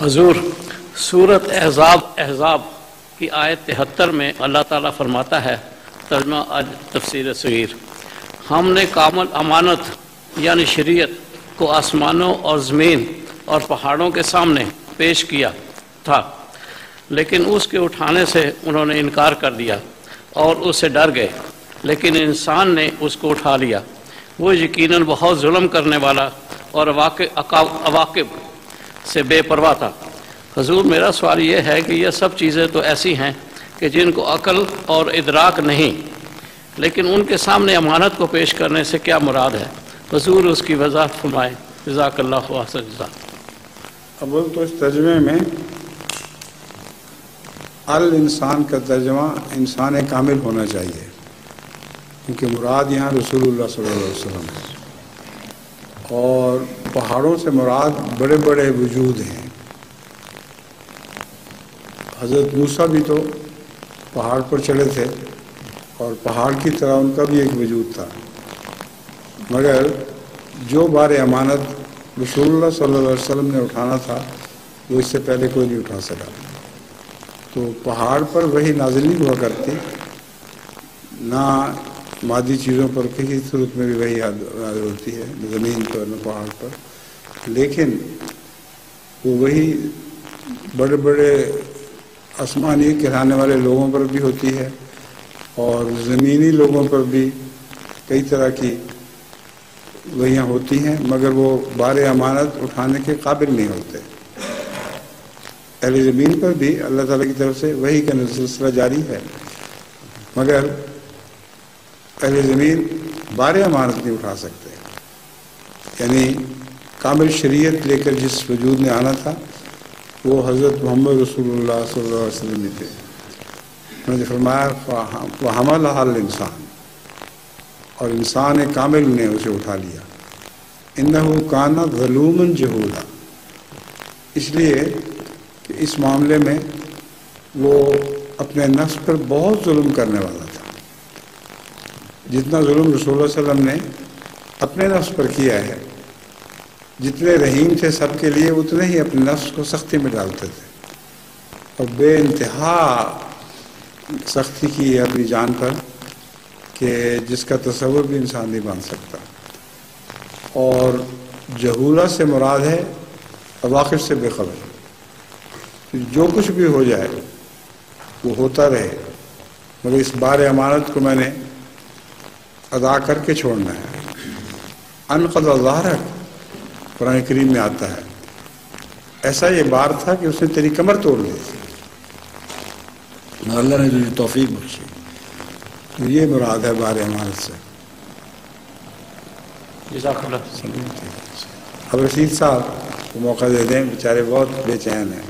حضور سورت احزاب کی آیت 73 میں اللہ تعالیٰ فرماتا ہے، ترجمہ تفسیر صغیر، ہم نے کامل امانت یعنی شریعت کو آسمانوں اور زمین اور پہاڑوں کے سامنے پیش کیا تھا، لیکن اس کے اٹھانے سے انہوں نے انکار کر دیا اور اس سے ڈر گئے، لیکن انسان نے اس کو اٹھا لیا، وہ یقیناً بہت ظلم کرنے والا اور عواقب سے بے پرواہ تھا۔ حضور میرا سوال یہ ہے کہ یہ سب چیزیں تو ایسی ہیں کہ جن کو عقل اور ادراک نہیں، لیکن ان کے سامنے امانت کو پیش کرنے سے کیا مراد ہے؟ حضور اس کی وضاحت فرمائیں، جزاک اللہ احسن جزا۔ اول تو اس ترجمے میں الانسان کا ترجمہ انسان کامل ہونا چاہیے، کیونکہ مراد یہاں رسول اللہ صلی اللہ علیہ وسلم ہے، اور پہاڑوں سے مراد بڑے بڑے وجود ہیں۔ حضرت موسیٰ بھی تو پہاڑ پر چڑھے تھے اور پہاڑ کی طرح ان کا بھی ایک وجود تھا، مگر جو بار امانت رسول اللہ صلی اللہ علیہ وسلم نے اٹھانا تھا وہ اس سے پہلے کوئی نہیں اٹھا سکا۔ تو پہاڑ پر وہی نازل نہیں ہوا کرتی، نہ مادی چیزوں پر کسی صورت میں بھی وہی نازل ہوتی ہے، نہ زمین پر نہ پہاڑ پر، لیکن وہ وہی بڑے بڑے آسمانی کہلانے والے لوگوں پر بھی ہوتی ہے اور زمینی لوگوں پر بھی کئی طرح کی وحیاں ہوتی ہیں، مگر وہ بار امانت اٹھانے کے قابل نہیں ہوتے۔ اہل زمین پر بھی اللہ تعالیٰ کی طرف سے وحی کا سلسلہ جاری ہے، مگر اہل زمین بار امانت نہیں اٹھا سکتے۔ یعنی کامل شریعت لے کر جس وجود نے آنا تھا وہ حضرت محمد رسول اللہ صلی اللہ علیہ وسلم تھے۔ انہوں نے فرمایا وَحَمَلَهَا الْإِنسَانُ، اور انسان کامل نے اسے اٹھا لیا۔ إِنَّهُ كَانَ ظَلُومًا جَهُولًا، اس لیے کہ اس معاملے میں وہ اپنے نفس پر بہت ظلم کرنے والا تھا۔ جتنا ظلم رسول اللہ صلی اللہ علیہ وسلم نے اپنے نفس پر کیا ہے، جتنے رحیم تھے سب کے لیے، اتنے ہی اپنے نفس کو سختی میں ڈالتے تھے اور بے انتہا سختی کی اپنی جان پر کہ جس کا تصور بھی انسان نہیں بن سکتا۔ اور جہولہ سے مراد ہے عواقب سے بے خبر، جو کچھ بھی ہو جائے وہ ہوتا رہے، مگر اس بار امانت کو میں نے ادا کر کے چھوڑنا ہے۔ انقض ظہرک قرآن کریم میں آتا ہے، ایسا یہ بار تھا کہ اس نے تیری کمر توڑ دی تھی، اللہ نے تجھے توفیق بخشی۔ تو یہ مراد ہے بار امانت سے۔ جزاک اللہ۔ اب رشید صاحب کو موقع دے دیں، بیچارے بہت بے چین ہیں۔